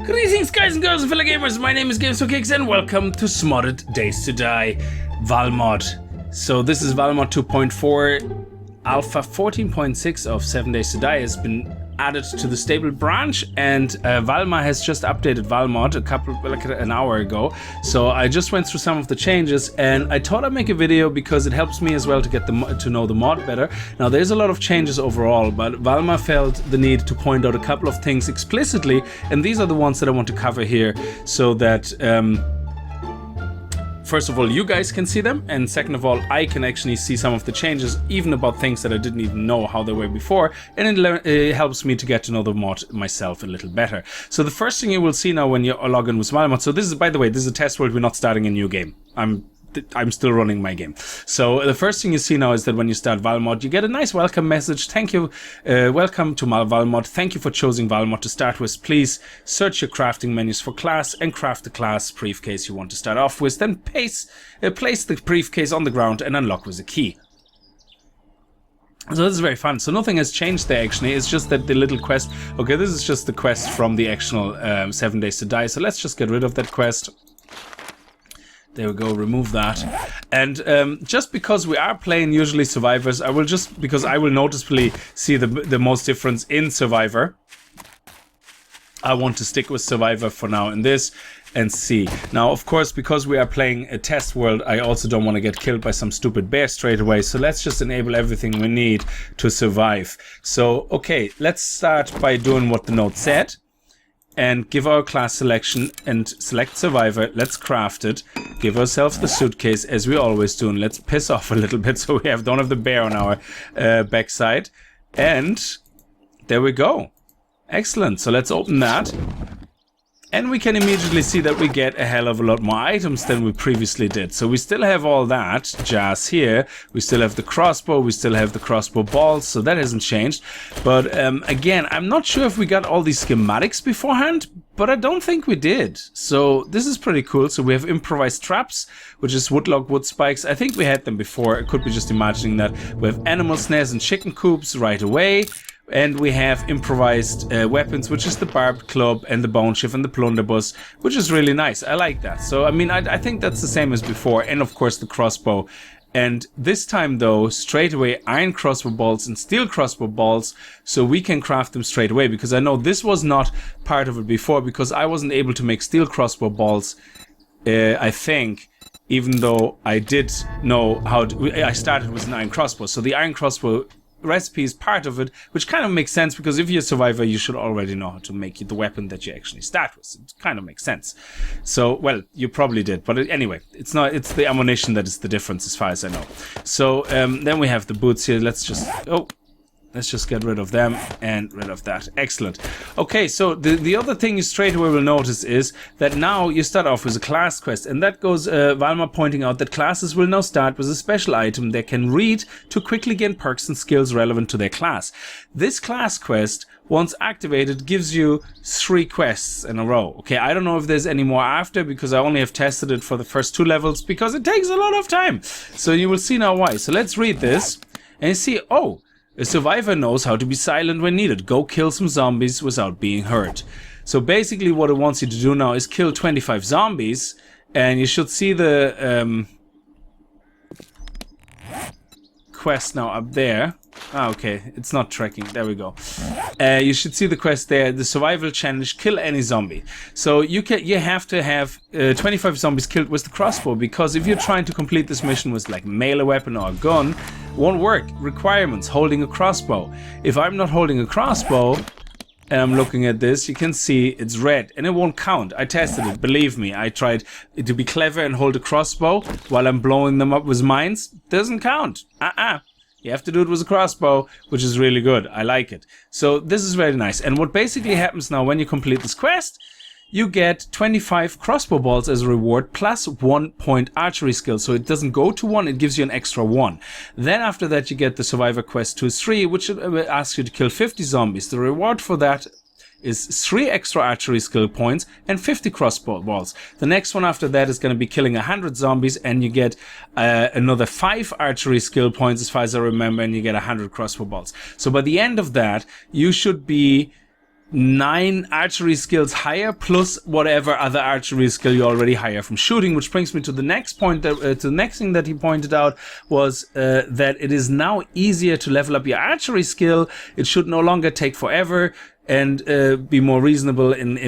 Greetings guys and girls and fellow gamers, my name is Games4Kicks and welcome to Smodded Days to Die Valmod. So this is Valmod 2.4, Alpha 14.6 of 7 Days to Die has been added to the stable branch, and Valma has just updated Valmod an hour ago. So I just went through some of the changes and I thought I'd make a video because it helps me as well to get to know the mod better. Now there's a lot of changes overall, but Valma felt the need to point out a couple of things explicitly, and these are the ones that I want to cover here so that first of all, you guys can see them, and second of all, I can actually see some of the changes, even about things that I didn't even know how they were before, and it helps me to get to know the mod myself a little better. So the first thing you will see now when you log in with Valmod, so this is, by the way, this is a test world, we're not starting a new game. I'm still running my game. So the first thing you see now is that when you start Valmod, you get a nice welcome message. Thank you, welcome to Valmod. Thank you for choosing Valmod to start with. Please search your crafting menus for class and craft the class briefcase you want to start off with. Then place the briefcase on the ground and unlock with a key. So this is very fun. So nothing has changed there actually. It's just that the little quest. Okay, this is just the quest from the actual 7 Days to Die. So let's just get rid of that quest. There we go, remove that. And just because we are playing usually survivors, because I will noticeably see the most difference in survivor, I want to stick with survivor for now in this and see. Now, of course, because we are playing a test world, I also don't want to get killed by some stupid bear straight away. So let's just enable everything we need to survive. So, okay, let's start by doing what the note said. And give our class selection and select survivor. Let's craft it. Give ourselves the suitcase as we always do, and let's piss off a little bit so we don't have the bear on our backside. And there we go. Excellent. So let's open that. And we can immediately see that we get a hell of a lot more items than we previously did. So we still have all that jazz here. We still have the crossbow. We still have the crossbow balls. So that hasn't changed. But again, I'm not sure if we got all these schematics beforehand, but I don't think we did. So this is pretty cool. So we have improvised traps, which is woodlock wood spikes. I think we had them before. I could be just imagining that. We have animal snares and chicken coops right away. And we have improvised weapons, which is the barbed club and the bone shift and the blunderbuss, which is really nice. I like that. So, I mean, I think that's the same as before. And, of course, the crossbow. And this time, though, straight away, iron crossbow bolts and steel crossbow bolts, so we can craft them straight away. Because I know this was not part of it before, because I wasn't able to make steel crossbow bolts, I think, even though I did know how to... I started with an iron crossbow. So the iron crossbow recipe is part of it, which kind of makes sense because if you're a survivor, you should already know how to make the weapon that you actually start with. It kind of makes sense. So, well, you probably did, but anyway, it's the ammunition that is the difference as far as I know. So then we have the boots here. Let's just get rid of them and rid of that. Excellent. Okay, so the other thing you straight away will notice is that now you start off with a class quest, and that goes Valma pointing out that classes will now start with a special item they can read to quickly gain perks and skills relevant to their class. This class quest, once activated, gives you 3 quests in a row. Okay, I don't know if there's any more after because I only have tested it for the first 2 levels because it takes a lot of time. So you will see now why. So let's read this and you see, oh, a survivor knows how to be silent when needed. Go kill some zombies without being hurt. So basically what it wants you to do now is kill 25 zombies, and you should see the quest now up there. Ah, okay, it's not tracking. There we go. You should see the quest there. The survival challenge: kill any zombie. So you have to have 25 zombies killed with the crossbow, because if you're trying to complete this mission with like melee weapon or a gun, won't work. Requirements: holding a crossbow. If I'm not holding a crossbow and I'm looking at this, you can see it's red and it won't count. I tested it, believe me. I tried to be clever and hold a crossbow while I'm blowing them up with mines. Doesn't count. You have to do it with a crossbow, which is really good. I like it. So this is very nice. And what basically happens now when you complete this quest, you get 25 crossbow balls as a reward plus 1 point archery skill. So it doesn't go to 1, it gives you an extra 1. Then after that you get the survivor quest 2-3, which asks you to kill 50 zombies. The reward for that is 3 extra archery skill points and 50 crossbow balls. The next one after that is going to be killing 100 zombies, and you get another 5 archery skill points as far as I remember, and you get 100 crossbow balls. So by the end of that, you should be 9 archery skills higher, plus whatever other archery skill you already hire from shooting, which brings me to the next point, to the next thing that he pointed out was that it is now easier to level up your archery skill. It should no longer take forever, and be more reasonable in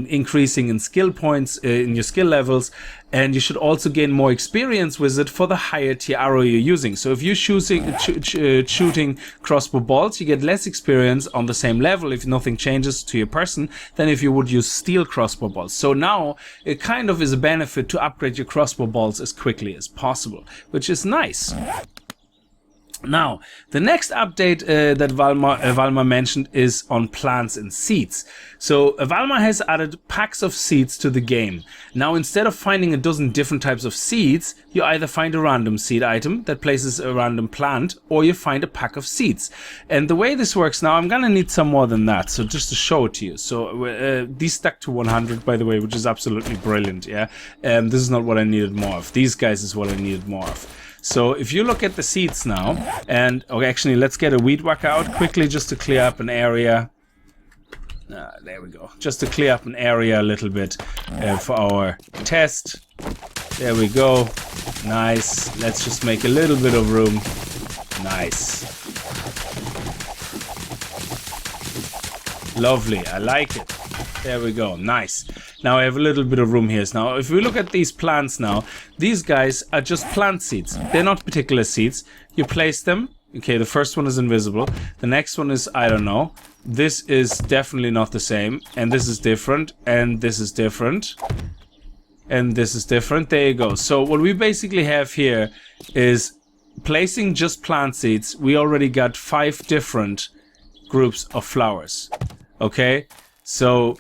increasing in skill points, in your skill levels. And you should also gain more experience with it for the higher tier arrow you're using. So if you're shooting crossbow bolts, you get less experience on the same level if nothing changes to your person than if you would use steel crossbow bolts. So now it kind of is a benefit to upgrade your crossbow bolts as quickly as possible, which is nice. Now, the next update that Valmod mentioned is on plants and seeds. So Valmod has added packs of seeds to the game. Now, instead of finding a dozen different types of seeds, you either find a random seed item that places a random plant, or you find a pack of seeds. And the way this works now, I'm gonna need some more than that, so just to show it to you. So these stack to 100, by the way, which is absolutely brilliant, yeah? This is not what I needed more of. These guys is what I needed more of. So if you look at the seeds now, and okay, actually let's get a weed whacker out quickly just to clear up an area. There we go. Just to clear up an area a little bit for our test. There we go. Nice. Let's just make a little bit of room. Nice. Lovely. I like it. There we go. Nice. Now I have a little bit of room here. Now, if we look at these plants now, these guys are just plant seeds. They're not particular seeds. You place them. Okay, the first one is invisible. The next one is, I don't know. This is definitely not the same. And this is different. And this is different. And this is different. There you go. So what we basically have here is placing just plant seeds. We already got 5 different groups of flowers. Okay, so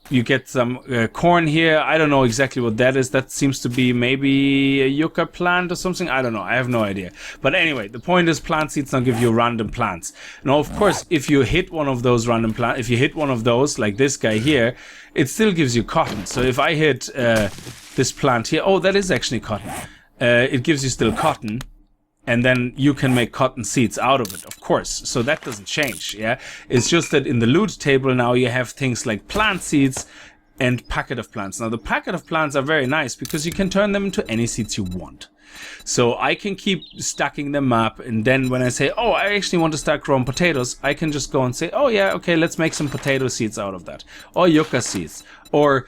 you get some corn here. I don't know exactly what that is. That seems to be maybe a yucca plant or something. I don't know. I have no idea. But anyway, the point is plant seeds now give you random plants. Now, of course, if you hit one of those random plants, if you hit one of those, like this guy here, it still gives you cotton. So if I hit this plant here, oh, that is actually cotton. It gives you still cotton. And then you can make cotton seeds out of it, of course. So that doesn't change, yeah? It's just that in the loot table now you have things like plant seeds and packet of plants. Now the packet of plants are very nice because you can turn them into any seeds you want. So I can keep stacking them up, and then when I say, oh, I actually want to start growing potatoes, I can just go and say, oh yeah, okay, let's make some potato seeds out of that. Or yucca seeds. Or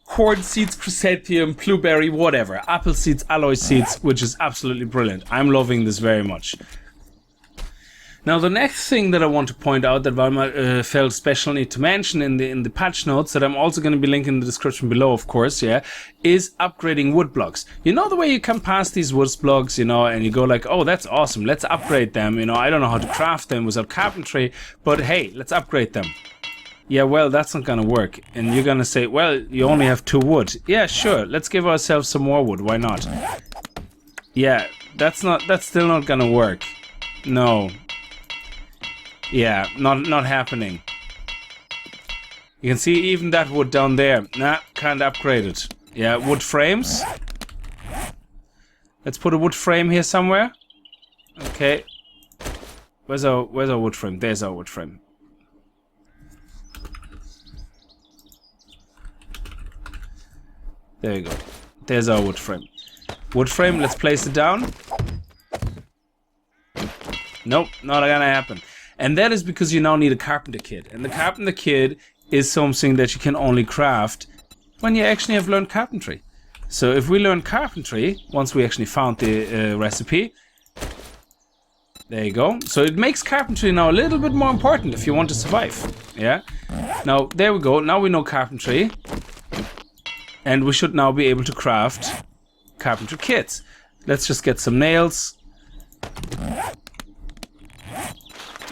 corn seeds, chrysanthemum, blueberry, whatever. Apple seeds, aloe seeds, which is absolutely brilliant. I'm loving this very much. Now, the next thing that I want to point out that Valmod felt special need to mention in the patch notes, that I'm also going to be linking in the description below, of course, yeah, is upgrading wood blocks. You know the way you come past these wood blocks, you know, and you go like, oh, that's awesome, let's upgrade them. You know, I don't know how to craft them without carpentry, but hey, let's upgrade them. Yeah, well, that's not gonna work. And you're gonna say, well, you only have 2 wood. Yeah, sure, let's give ourselves some more wood, why not? Yeah, that's still not gonna work. No. Yeah, not happening. You can see even that wood down there. Nah, can't upgrade it. Yeah, wood frames. Let's put a wood frame here somewhere. Okay. Where's our wood frame? There's our wood frame. There you go. There's our wood frame. Wood frame, let's place it down. Nope, not gonna happen. And that is because you now need a carpenter kit. And the carpenter kit is something that you can only craft when you actually have learned carpentry. So if we learn carpentry, once we actually found the recipe, there you go. So it makes carpentry now a little bit more important if you want to survive. Yeah. Now, there we go. Now we know carpentry. And we should now be able to craft carpenter kits. Let's just get some nails.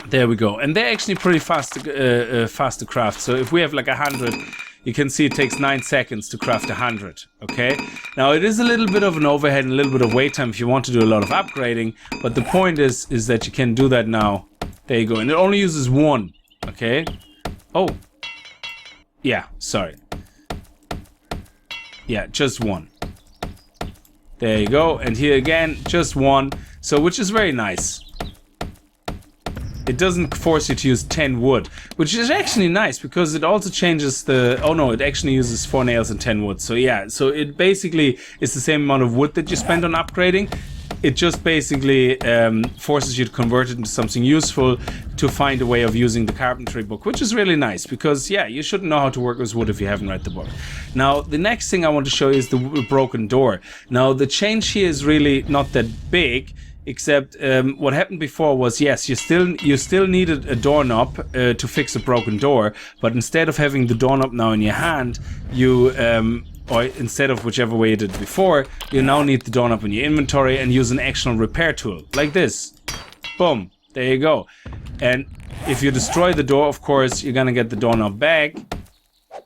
There we go. And they're actually pretty fast to craft. So if we have like 100, you can see it takes 9 seconds to craft 100. Okay. Now it is a little bit of an overhead and a little bit of wait time if you want to do a lot of upgrading. But the point is that you can do that now. There you go. And it only uses 1. Okay. Oh. Yeah. Sorry. Yeah, just 1. There you go. And here again, just 1. So, which is very nice. It doesn't force you to use 10 wood, which is actually nice because it also changes the... Oh no, it actually uses 4 nails and 10 wood. So yeah, so it basically is the same amount of wood that you spend on upgrading. It just basically forces you to convert it into something useful, to find a way of using the carpentry book, which is really nice because, yeah, you shouldn't know how to work with wood if you haven't read the book. Now, the next thing I want to show you is the broken door. Now, the change here is really not that big, except what happened before was, yes, you still needed a doorknob to fix a broken door, but instead of having the doorknob now in your hand, you... or instead of whichever way you did before, you now need the doorknob in your inventory and use an actual repair tool, like this. Boom, there you go. And if you destroy the door, of course, you're gonna get the doorknob back.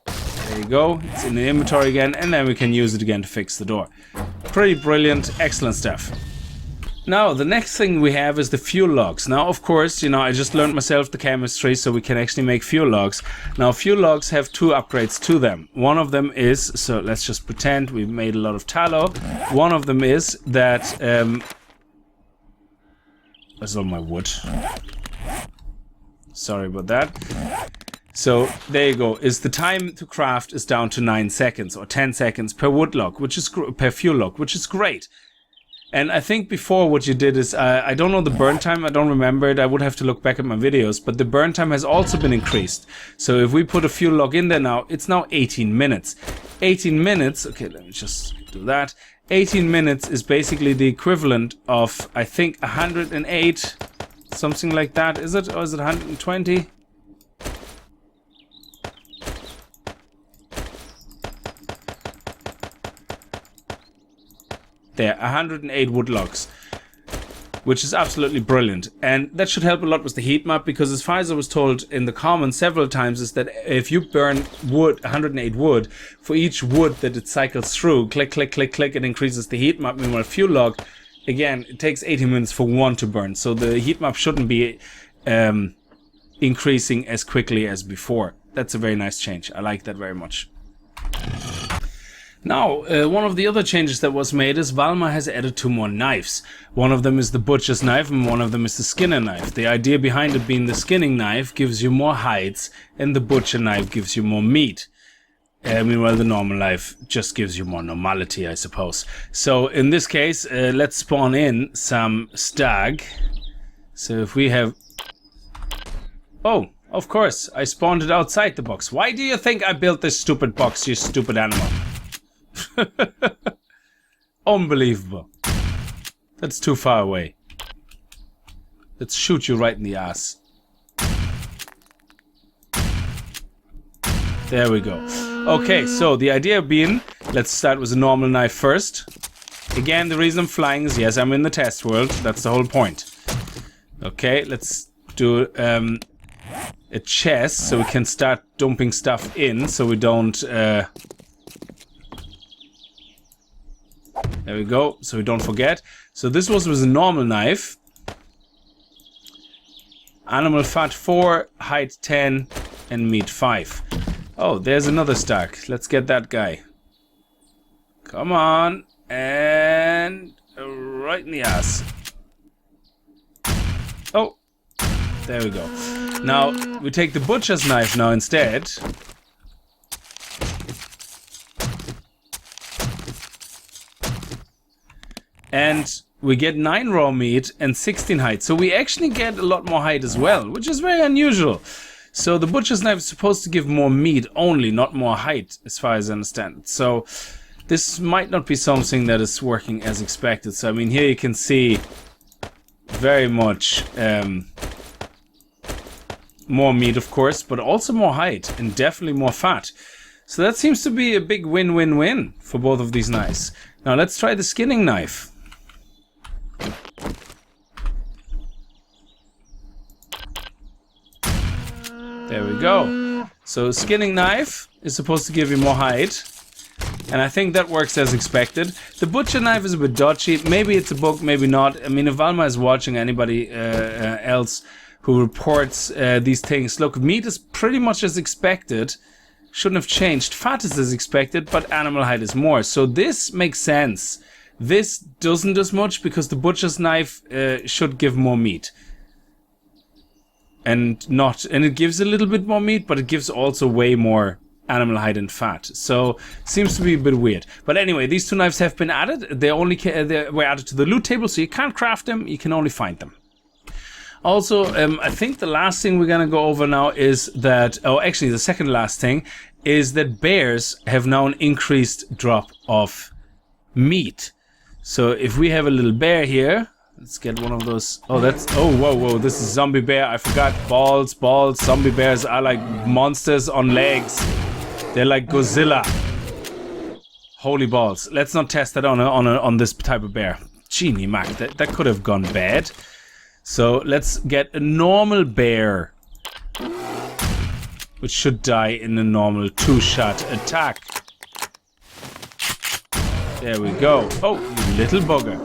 There you go, it's in the inventory again, and then we can use it again to fix the door. Pretty brilliant, excellent stuff. Now, the next thing we have is the fuel logs. Now, of course, you know, I just learned myself the chemistry, so we can actually make fuel logs. Now, fuel logs have 2 upgrades to them. One of them is, so let's just pretend we've made a lot of tallow. One of them is that, where's all my wood? Sorry about that. So, there you go, is the time to craft is down to 9 seconds, or 10 seconds per wood log, which is, per fuel log, which is great. And I think before what you did is, I don't know the burn time, I don't remember it, I would have to look back at my videos, but the burn time has also been increased. So if we put a fuel log in there now, it's now 18 minutes. 18 minutes, okay, let me just do that. 18 minutes is basically the equivalent of, I think, 108, something like that, is it? Or is it 120? There, 108 wood logs, which is absolutely brilliant. And that should help a lot with the heat map, because as far as I was told in the comments several times is that if you burn wood, 108 wood, for each wood that it cycles through, click, click, click, click, it increases the heat map. Meanwhile, fuel log, again, it takes 18 minutes for one to burn. So the heat map shouldn't be increasing as quickly as before. That's a very nice change. I like that very much. Now, one of the other changes that was made is Valmod has added 2 more knives. One of them is the butcher's knife and one of them is the skinner knife. The idea behind it being the skinning knife gives you more hides and the butcher knife gives you more meat. Meanwhile, the normal knife just gives you more normality, I suppose. So in this case, let's spawn in some stag. So if we have... Oh, of course, I spawned it outside the box. Why do you think I built this stupid box, you stupid animal? Unbelievable. That's too far away. Let's shoot you right in the ass. There we go. Okay, so the idea being, let's start with a normal knife first. Again, the reason I'm flying is, yes, I'm in the test world. That's the whole point. Okay, let's do a chest so we can start dumping stuff in so we don't... There we go, so we don't forget. So this was with a normal knife. Animal fat 4, height 10, and meat 5. Oh, there's another stack. Let's get that guy. Come on. And right in the ass. Oh, there we go. Now, we take the butcher's knife now instead. And we get 9 raw meat and 16 hide. So we actually get a lot more hide as well, which is very unusual. So the butcher's knife is supposed to give more meat only, not more hide, as far as I understand it. So this might not be something that is working as expected. So I mean, here you can see very much more meat, of course, but also more hide and definitely more fat. So that seems to be a big win-win-win for both of these knives. Now let's try the skinning knife. There we go. So skinning knife is supposed to give you more hide. And I think that works as expected. The butcher knife is a bit dodgy. Maybe it's a bug, maybe not. I mean, if Valmod is watching, anybody else who reports these things. Look, meat is pretty much as expected. Shouldn't have changed. Fat is as expected, but animal hide is more. So this makes sense. This doesn't as much because the butcher's knife should give more meat. and it gives a little bit more meat, but it gives also way more animal hide and fat. So seems to be a bit weird. But anyway, these two knives have been added. They were added to the loot table, so you can't craft them. You can only find them. Also, I think the last thing we're gonna go over now is that, oh, actually the second last thing is that bears have now an increased drop of meat. So if we have a little bear here, let's get one of those. Oh, whoa, this is zombie bear. I forgot. Balls. Zombie bears are like monsters on legs. They're like Godzilla. Holy balls. Let's not test that on this type of bear. Genie Mac, that could have gone bad. So let's get a normal bear, which should die in a normal 2-shot attack. There we go. Oh, you little bugger.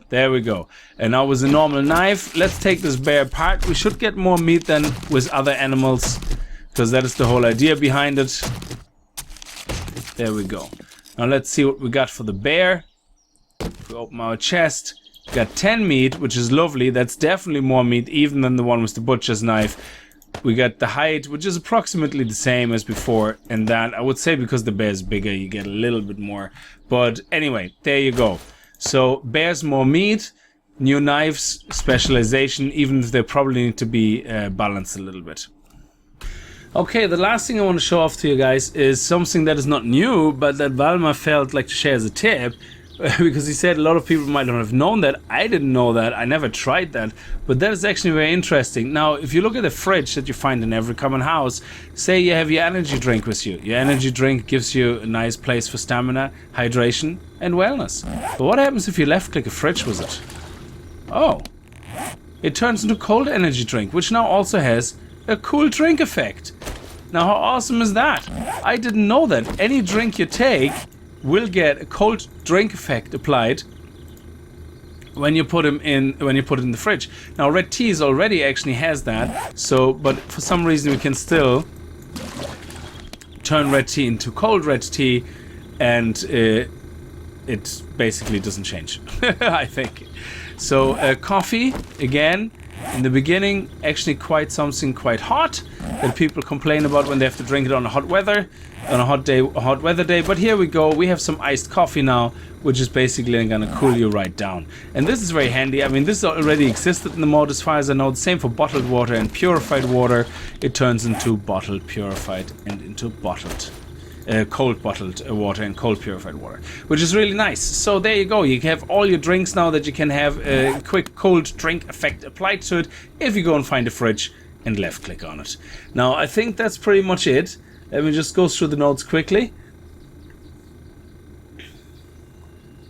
There we go. And now with a normal knife, let's take this bear apart. We should get more meat than with other animals, because that is the whole idea behind it. There we go. Now let's see what we got for the bear. If we open our chest, we got 10 meat, which is lovely. That's definitely more meat even than the one with the butcher's knife. We got the hide, which is approximately the same as before, and that I would say because the bear is bigger, you get a little bit more. But anyway, there you go. So bears more meat, new knives, specialization, even if they probably need to be balanced a little bit. Okay, the last thing I want to show off to you guys is something that is not new, but that Valma felt like to share as a tip. Because he said a lot of people might not have known that. I didn't know that. I never tried that. But that is actually very interesting. Now, if you look at the fridge that you find in every common house, say you have your energy drink with you. Your energy drink gives you a nice place for stamina, hydration, and wellness. But what happens if you left-click a fridge with it? Oh. It turns into a cold energy drink, which now also has a cool drink effect. Now, how awesome is that? I didn't know that. Any drink you take will get a cold drink effect applied when you put it in the fridge. Now red tea already actually has that, so but for some reason we can still turn red tea into cold red tea, and it basically doesn't change. I think so. Coffee again in the beginning, actually quite something quite hot that people complain about when they have to drink it on a hot weather day. But here we go, we have some iced coffee now, which is basically gonna cool you right down. And this is very handy. I mean, this already existed in the mod as far as I know. The same for bottled water and purified water. It turns into bottled, purified, and into bottled. Cold bottled water and cold purified water, which is really nice. So there you go, you have all your drinks now that you can have a quick cold drink effect applied to it if you go and find a fridge and left click on it. Now I think that's pretty much it. Let me just go through the notes quickly.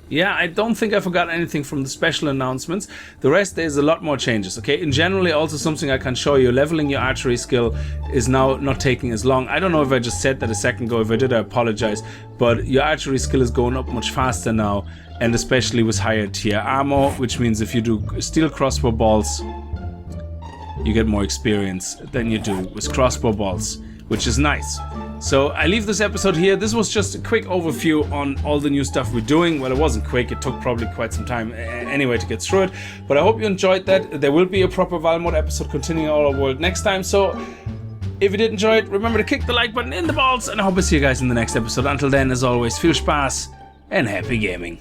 Yeah, I don't think I forgot anything from the special announcements. The rest, there's a lot more changes, okay? In generally, also something I can show you, leveling your archery skill is now not taking as long. I don't know if I just said that a second ago. If I did, I apologize. But your archery skill is going up much faster now, and especially with higher tier ammo, which means if you do steel crossbow balls, you get more experience than you do with crossbow balls, which is nice. So I leave this episode here. This was just a quick overview on all the new stuff we're doing. Well, it wasn't quick. It took probably quite some time anyway to get through it. But I hope you enjoyed that. There will be a proper Valmod episode continuing all over the world next time. So if you did enjoy it, remember to kick the like button in the balls. And I hope to see you guys in the next episode. Until then, as always, viel Spaß and happy gaming.